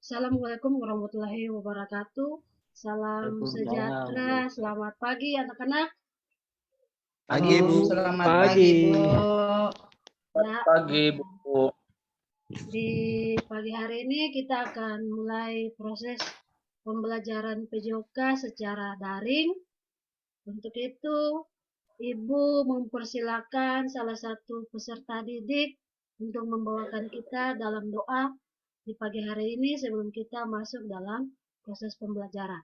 Assalamualaikum warahmatullahi wabarakatuh. Salam sejahtera. Selamat pagi anak-anak. Pagi, Bu. Selamat pagi, Bu. Selamat pagi, Bu. Di pagi hari ini kita akan mulai proses pembelajaran PJOK secara daring. Untuk itu, Ibu mempersilakan salah satu peserta didik untuk membawakan kita dalam doa di pagi hari ini sebelum kita masuk dalam proses pembelajaran.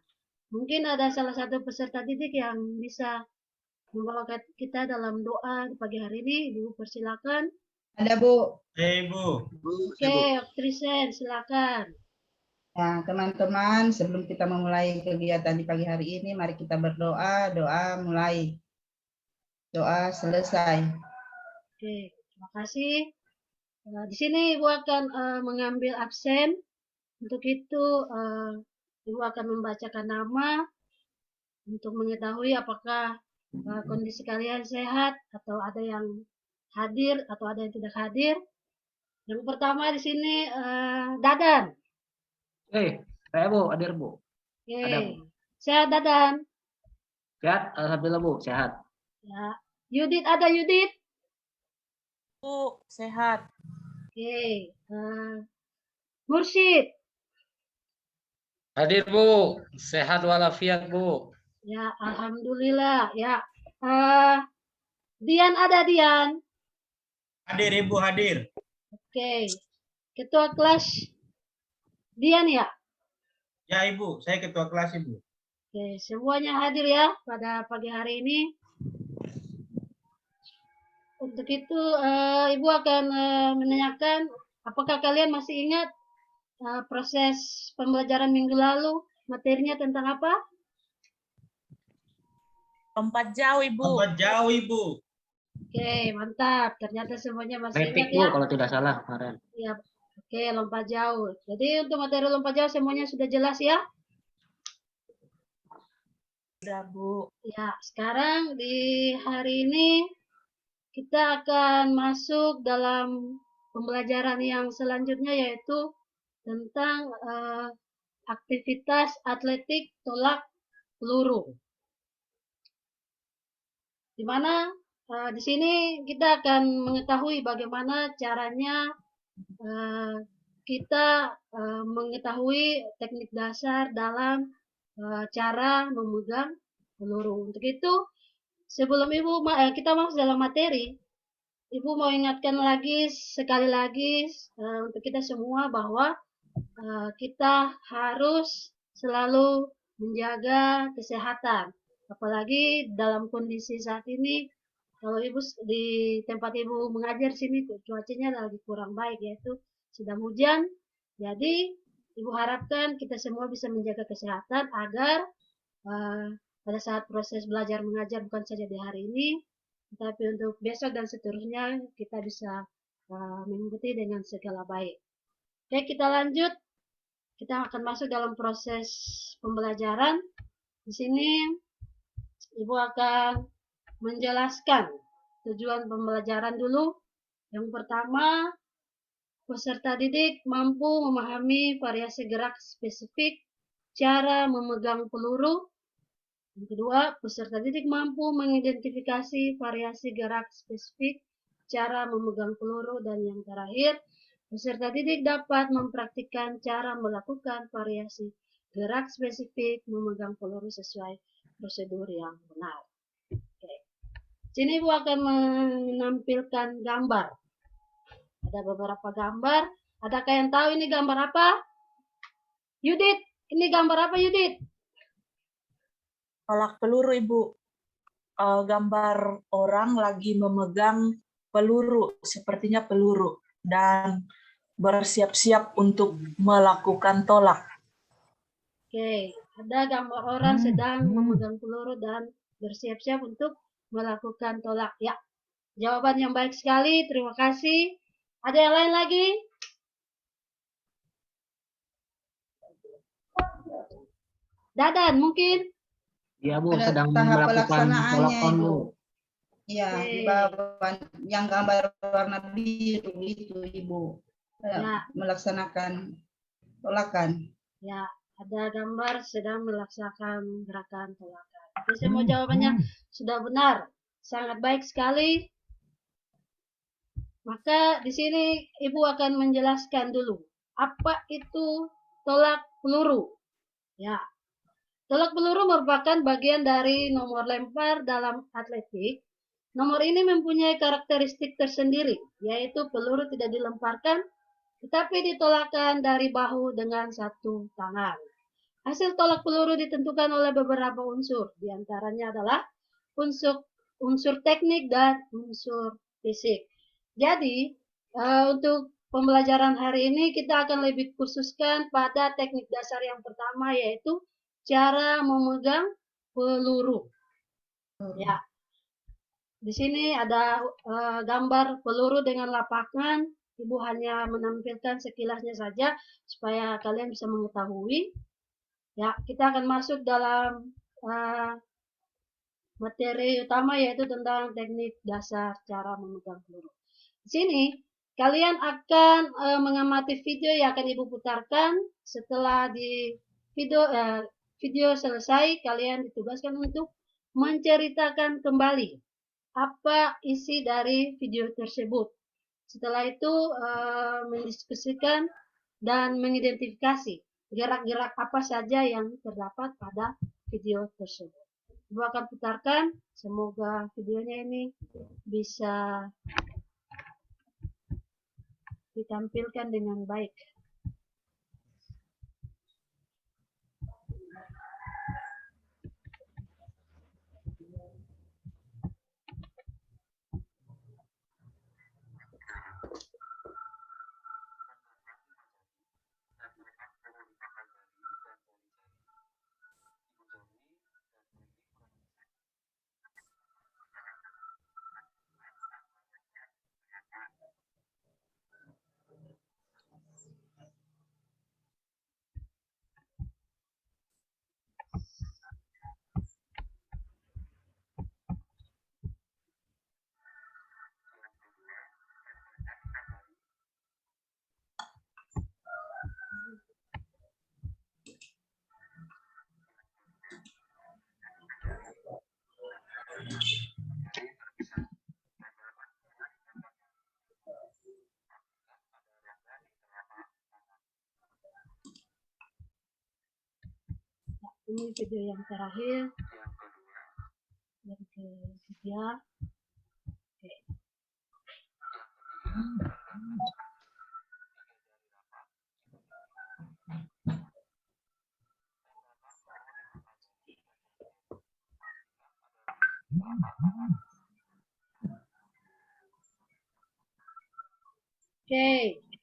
Mungkin ada salah satu peserta didik yang bisa membawakan kita dalam doa di pagi hari ini. Ibu persilakan. Ada, Bu. Bu. Oke, Trisen, silakan. Ya, teman-teman, sebelum kita memulai kegiatan di pagi hari ini, mari kita berdoa. Doa mulai. Doa selesai. Oke, terima kasih. Di sini Ibu akan mengambil absen. Untuk itu, Ibu akan membacakan nama untuk mengetahui apakah kondisi kalian sehat atau ada yang hadir atau ada yang tidak hadir. Yang pertama di sini Dadan. Saya Bu, hadir Bu. Oke, Ada, Bu. Sehat Dadan. Sehat, alhamdulillah Bu, sehat. Ya, Yudit ada Yudit. Bu, sehat. Oke, Mursyid. Hadir, Bu. Sehat walafiat, Bu. Ya, alhamdulillah. Ya, Dian ada Dian. Hadir, Ibu, hadir. Oke, ketua kelas Dian ya. Ya, Ibu. Saya ketua kelas, Ibu. Oke, semuanya hadir ya pada pagi hari ini. Untuk itu, Ibu akan menanyakan apakah kalian masih ingat proses pembelajaran minggu lalu, materinya tentang apa? Lompat jauh, Ibu. Lompat jauh, Ibu. Oke, mantap. Ternyata semuanya masih ingat Repik Bu, ya. kalau tidak salah kemarin. Ya, oke, lompat jauh. Jadi untuk materi lompat jauh semuanya sudah jelas ya? Sudah, Bu. Ya, sekarang di hari ini kita akan masuk dalam pembelajaran yang selanjutnya yaitu tentang aktivitas atletik tolak peluru. Di mana di sini kita akan mengetahui bagaimana caranya kita mengetahui teknik dasar dalam cara memegang peluru. Untuk itu, sebelum kita masuk dalam materi, Ibu mau ingatkan lagi sekali lagi untuk kita semua bahwa kita harus selalu menjaga kesehatan. Apalagi dalam kondisi saat ini, kalau Ibu di tempat Ibu mengajar sini cuacanya lagi kurang baik, yaitu sedang hujan. Jadi Ibu harapkan kita semua bisa menjaga kesehatan agar pada saat proses belajar mengajar bukan saja di hari ini, tetapi untuk besok dan seterusnya kita bisa mengikuti dengan segala baik. Oke, kita lanjut. Kita akan masuk dalam proses pembelajaran. Di sini Ibu akan menjelaskan tujuan pembelajaran dulu. Yang pertama, peserta didik mampu memahami variasi gerak spesifik, cara memegang peluru. Yang kedua, peserta didik mampu mengidentifikasi variasi gerak spesifik, cara memegang peluru. Dan yang terakhir, peserta didik dapat mempraktikkan cara melakukan variasi gerak spesifik memegang peluru sesuai prosedur yang benar. Oke. Sini Ibu akan menampilkan gambar. Ada beberapa gambar. Adakah yang tahu ini gambar apa? Yudit, ini gambar apa Yudit? Tolak peluru, Ibu. Gambar orang lagi memegang peluru, sepertinya peluru, dan bersiap-siap untuk melakukan tolak. Oke, ada gambar orang sedang memegang peluru dan bersiap-siap untuk melakukan tolak. Ya, jawaban yang baik sekali. Terima kasih. Ada yang lain lagi? Dadan mungkin? Iya Bu, Ada sedang tahap melakukan pelaksanaannya, tolak on Bu. Iya, Oke. di bawah yang gambar warna biru itu, Ibu. Ya. Melaksanakan tolakan. Ya, ada gambar sedang melaksanakan gerakan tolakan. Oke, semua jawabannya sudah benar. Sangat baik sekali. Maka di sini Ibu akan menjelaskan dulu apa itu tolak peluru. Ya, tolak peluru merupakan bagian dari nomor lempar dalam atletik. Nomor ini mempunyai karakteristik tersendiri, yaitu peluru tidak dilemparkan, tetapi ditolakkan dari bahu dengan satu tangan. Hasil tolak peluru ditentukan oleh beberapa unsur, diantaranya adalah unsur teknik dan unsur fisik. Jadi, untuk pembelajaran hari ini kita akan lebih khususkan pada teknik dasar yang pertama, yaitu cara memegang peluru. Ya, di sini ada gambar peluru dengan lapakan. Ibu hanya menampilkan sekilasnya saja supaya kalian bisa mengetahui. Ya, kita akan masuk dalam materi utama, yaitu tentang teknik dasar cara memegang peluru. Di sini kalian akan mengamati video yang akan Ibu putarkan. Setelah di video selesai, kalian ditugaskan untuk menceritakan kembali apa isi dari video tersebut. Setelah itu mendiskusikan dan mengidentifikasi gerak-gerak apa saja yang terdapat pada video tersebut. Ibu akan putarkan, semoga videonya ini bisa ditampilkan dengan baik. Ini video yang terakhir, yang ketiga. Oke. Oke,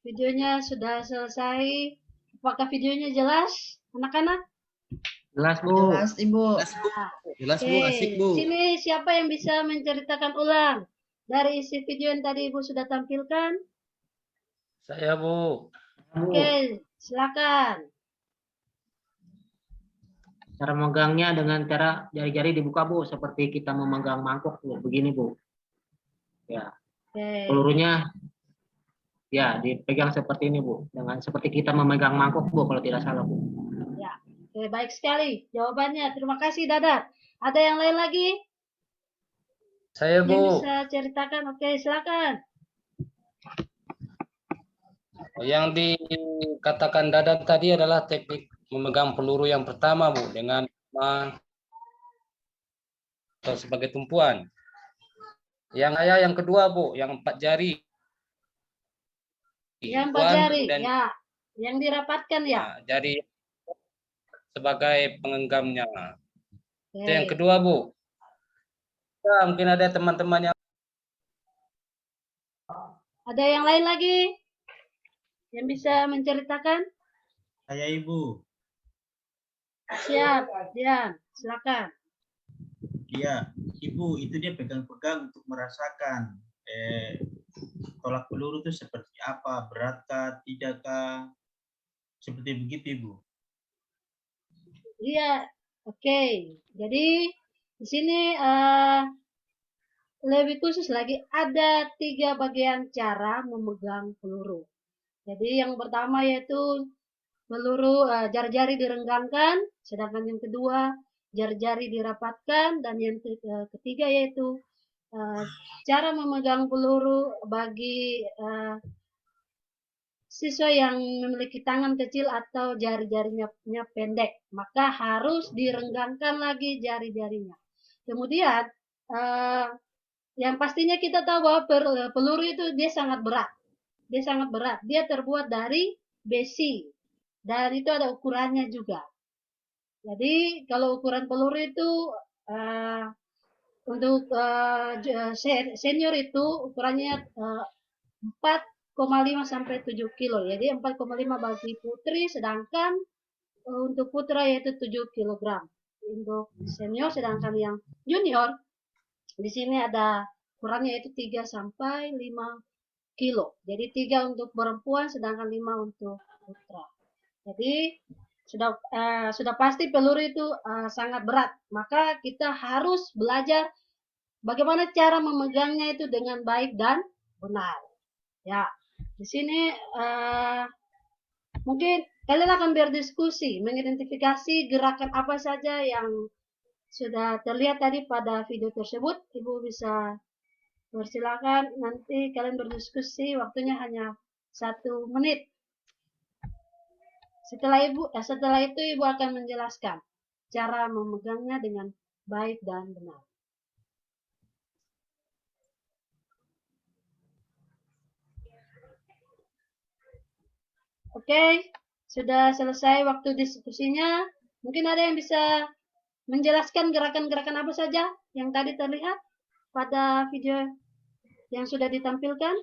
videonya sudah selesai. Apakah videonya jelas, anak-anak? Jelas, Bu. Jelas, Ibu. Jelas Bu, Oke, asik Bu. sini siapa yang bisa menceritakan ulang dari isi video yang tadi Ibu sudah tampilkan? Saya, Bu. Oke, silakan. Cara megangnya dengan cara jari-jari dibuka, Bu, seperti kita memegang mangkok, Bu. Begini, Bu. Ya, Oke. pelurunya ya dipegang seperti ini, Bu. Dengan seperti kita memegang mangkok, Bu, kalau tidak salah, Bu. Ya, oke, baik sekali jawabannya. Terima kasih, Dadat. Ada yang lain lagi Saya, yang Bu. bisa ceritakan? Oke, silakan. Yang dikatakan Dadan tadi adalah teknik memegang peluru yang pertama, Bu, dengan atau sebagai tumpuan. Yang kedua, Bu, yang 4 jari. Yang 4 Tumpuan, jari, kemudian ya. Yang dirapatkan, ya. jari sebagai pengenggamnya. Itu yang Oke. kedua, Bu. Ya, mungkin ada teman-teman yang Ada yang lain lagi yang bisa menceritakan? saya, Ibu. Siap, Dian, silakan. Iya, Ibu, itu dia pegang-pegang untuk merasakan tolak peluru itu seperti apa, beratkah, tidakkah, seperti begitu, Ibu. Iya, oke. Jadi di sini lebih khusus lagi ada 3 bagian cara memegang peluru. Jadi yang pertama yaitu peluru jari-jari direnggangkan, sedangkan yang kedua jari-jari dirapatkan, dan yang ketiga yaitu cara memegang peluru bagi siswa yang memiliki tangan kecil atau jari-jarinya pendek, maka harus direnggangkan lagi jari-jarinya. Kemudian yang pastinya kita tahu bahwa peluru itu dia sangat berat. Dia terbuat dari besi dan itu ada ukurannya juga. Jadi kalau ukuran peluru itu untuk senior itu ukurannya 4,5 sampai 7 kilo. Jadi 4,5 bagi putri, sedangkan untuk putra yaitu 7 kilogram. Untuk senior, sedangkan yang junior di sini ada ukurannya yaitu 3 sampai 5 kilo. Jadi 3 untuk perempuan, sedangkan 5 untuk putra. Jadi sudah pasti peluru itu sangat berat. Maka kita harus belajar bagaimana cara memegangnya itu dengan baik dan benar. Ya, di sini mungkin kalian akan berdiskusi mengidentifikasi gerakan apa saja yang sudah terlihat tadi pada video tersebut. Ibu bisa persilakan, nanti kalian berdiskusi, waktunya hanya 1 menit. Setelah itu ibu akan menjelaskan cara memegangnya dengan baik dan benar. Oke, sudah selesai waktu diskusinya. Mungkin ada yang bisa menjelaskan gerakan-gerakan apa saja yang tadi terlihat pada video yang sudah ditampilkan.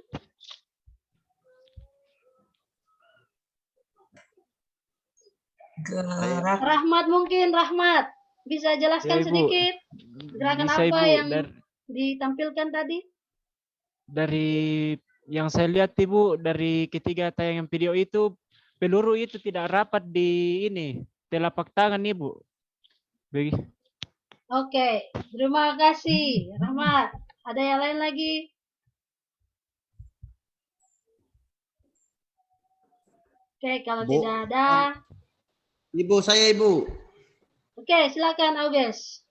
Rahmat mungkin, Rahmat bisa jelaskan Ya, Ibu. sedikit gerakan Bisa, apa Ibu. yang ditampilkan tadi? Dari yang saya lihat, Ibu, dari ketiga tayangan video itu, peluru itu tidak rapat di telapak tangan, Ibu. Oke, terima kasih, Rahmat. Ada yang lain lagi? Oke, kalau Bu. tidak ada. Ibu, saya Ibu. Oke, silakan Auges.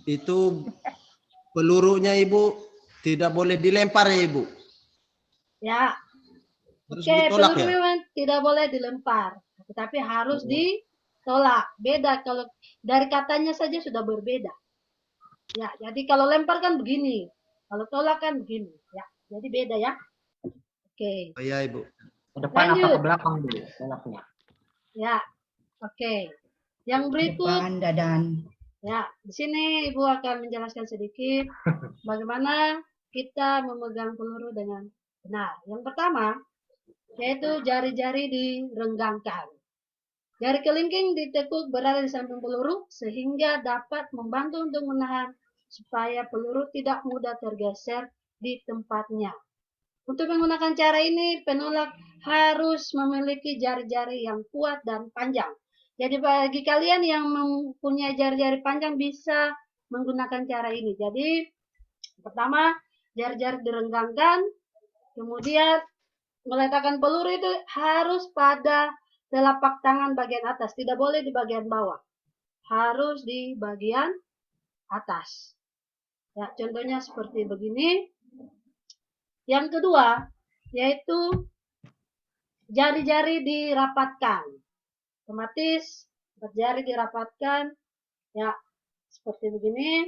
Itu pelurunya Ibu tidak boleh dilempar ya Ibu. Ya. Harus Oke, ditolak peluru ya. memang tidak boleh dilempar, tetapi harus ditolak. Beda kalau dari katanya saja sudah berbeda. Ya, jadi kalau lempar kan begini, kalau tolak kan begini. Ya, jadi beda ya. Oke. Oh, iya Ibu. Ke depan atau Lanjut. ke belakang dulu tolaknya? Ya, oke. Yang berikut, Depan dadan. ya, di sini Ibu akan menjelaskan sedikit bagaimana kita memegang peluru dengan benar. Yang pertama, yaitu jari-jari direnggangkan. Jari kelingking ditekuk berada di samping peluru sehingga dapat membantu untuk menahan supaya peluru tidak mudah tergeser di tempatnya. Untuk menggunakan cara ini, penolak harus memiliki jari-jari yang kuat dan panjang. Jadi bagi kalian yang mempunyai jari-jari panjang bisa menggunakan cara ini. Jadi pertama, jari-jari direnggangkan, kemudian meletakkan peluru itu harus pada telapak tangan bagian atas, tidak boleh di bagian bawah. Harus di bagian atas. Ya, contohnya seperti begini. Yang kedua, yaitu jari-jari dirapatkan. Otomatis jari dirapatkan, ya, seperti begini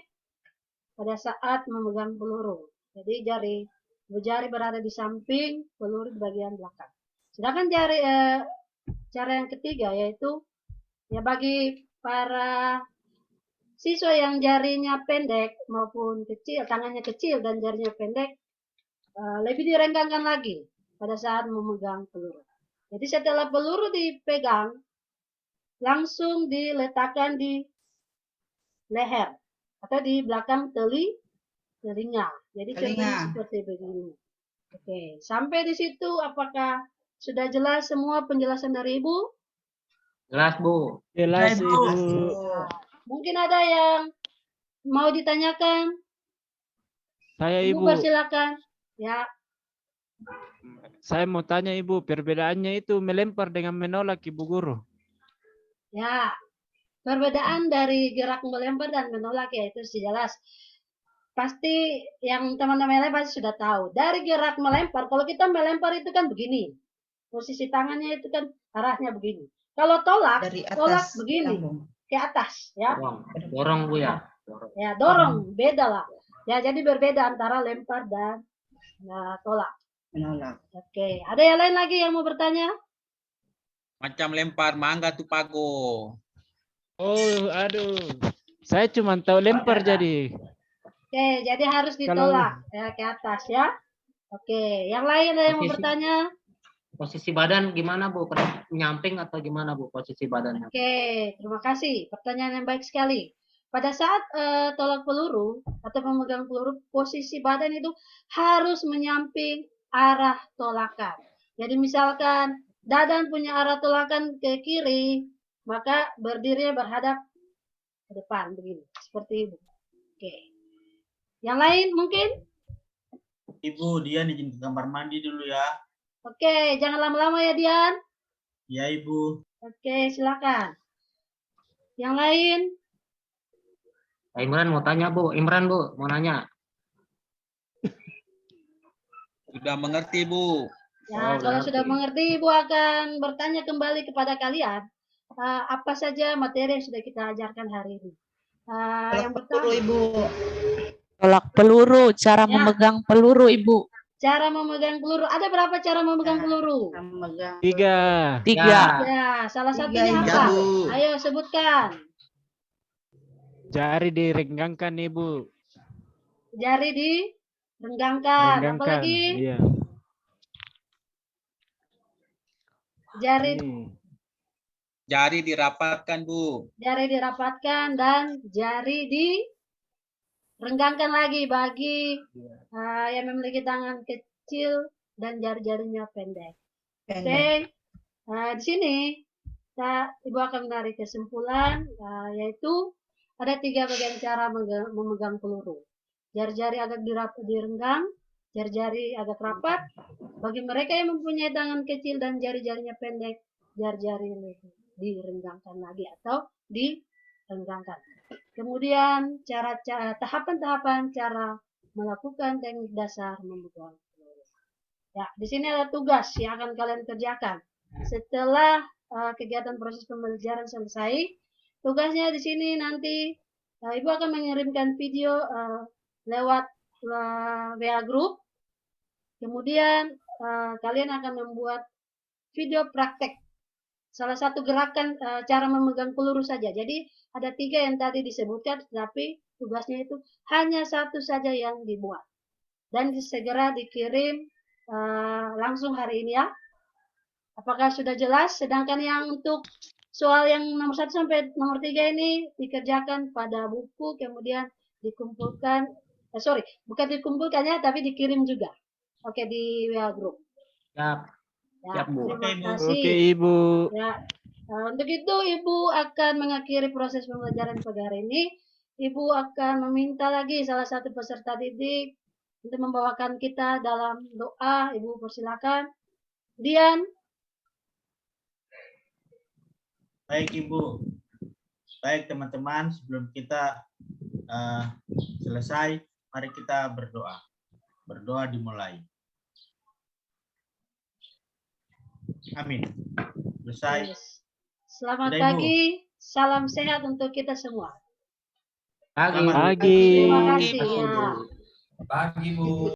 pada saat memegang peluru. Jadi jari berada di samping, peluru di bagian belakang. Sedangkan cara yang ketiga yaitu ya bagi para siswa yang jarinya pendek maupun kecil, tangannya kecil dan jarinya pendek, lebih direnggangkan lagi pada saat memegang peluru. Jadi setelah peluru dipegang, langsung diletakkan di leher atau di belakang telinga. Jadi contohnya seperti begini. Oke, sampai di situ apakah sudah jelas semua penjelasan dari Ibu? Jelas, Bu. Jelas, Ibu. Mungkin ada yang mau ditanyakan? Saya, Ibu Ibu. persilakan. Ya. Saya mau tanya Ibu, perbedaannya itu melempar dengan menolak Ibu Guru. Ya, perbedaan dari gerak melempar dan menolak ya itu jelas. Pasti yang teman-teman lain pasti sudah tahu. Dari gerak melempar, kalau kita melempar itu kan begini. Posisi tangannya itu kan arahnya begini. Kalau tolak, Dari tolak atas begini, lambung. ke atas ya. Dorong Bu ya. Dorong. Ya, dorong, beda lah. Ya, jadi berbeda antara lempar dan tolak. Menolak. Oke, ada yang lain lagi yang mau bertanya? Macam lempar mangga tuh Pago. Oh, aduh. Saya cuma tahu lempar jadi. Oke, jadi harus ditolak ya ke atas ya. Oke, yang lain ada yang mau Posisi. bertanya? Posisi badan gimana Bu? Nyamping atau gimana Bu posisi badannya? Oke, terima kasih. Pertanyaan yang baik sekali. Pada saat tolak peluru atau memegang peluru, posisi badan itu harus menyamping arah tolakan. Jadi misalkan Dadan punya arah tolakan ke kiri, maka berdirinya berhadap ke depan begini, seperti itu. Oke. Yang lain mungkin? Ibu, Dian izin ke kamar mandi dulu ya. Oke, jangan lama-lama ya Dian. Ya Ibu. Oke, silakan. Yang lain? Imran mau tanya Bu. Imran Bu mau nanya. Sudah mengerti Bu. Ya, kalau sudah mengerti, Ibu akan bertanya kembali kepada kalian apa saja materi yang sudah kita ajarkan hari ini. Yang pertama, Ibu. Tolak peluru, cara Ya. memegang peluru, Ibu. cara memegang peluru. Ada berapa cara memegang peluru? Memegang. 3. 3. Ya, salah satunya Ibu. apa? Bu. Ayo sebutkan. Jari direnggangkan Ibu. Jari direnggangkan. Renggangkan. Apalagi Iya. jari Ini. Jari dirapatkan Bu. jari dirapatkan dan jari direnggangkan lagi bagi yang memiliki tangan kecil dan jari-jarinya pendek. Oke, di sini Ibu akan menarik kesimpulan yaitu ada 3 bagian cara memegang peluru. Jari-jari agak direnggang, jari-jari agak rapat. Bagi mereka yang mempunyai tangan kecil dan jari-jarinya pendek, jari-jari direnggangkan lagi atau direnggangkan. Kemudian tahapan-tahapan cara melakukan teknik dasar memegang peluru. Ya, di sini ada tugas yang akan kalian kerjakan. Setelah kegiatan proses pembelajaran selesai, tugasnya di sini nanti Ibu akan mengirimkan video lewat WA group. Kemudian kalian akan membuat video praktek. Salah satu gerakan cara memegang peluru saja. Jadi ada 3 yang tadi disebutkan, tapi tugasnya itu hanya 1 saja yang dibuat. Dan segera dikirim langsung hari ini ya. Apakah sudah jelas? Sedangkan yang untuk soal yang nomor 1 sampai nomor 3 ini dikerjakan pada buku, kemudian dikumpulkan, bukan dikumpulkan ya, tapi dikirim juga. Oke, di WA group. Siap. Ya, Siap, Bu. terima kasih. Oke Ibu. Ya, untuk itu Ibu akan mengakhiri proses pembelajaran pada hari ini. Ibu akan meminta lagi salah satu peserta didik untuk membawakan kita dalam doa. Ibu persilakan. Dian. Baik Ibu. Baik teman-teman, sebelum kita selesai, mari kita berdoa. Berdoa dimulai. Amin. Selesai. Selamat Sudah, Ibu. pagi. Salam sehat untuk kita semua. Pagi. Terima kasih. Pagi, Ya. Bu.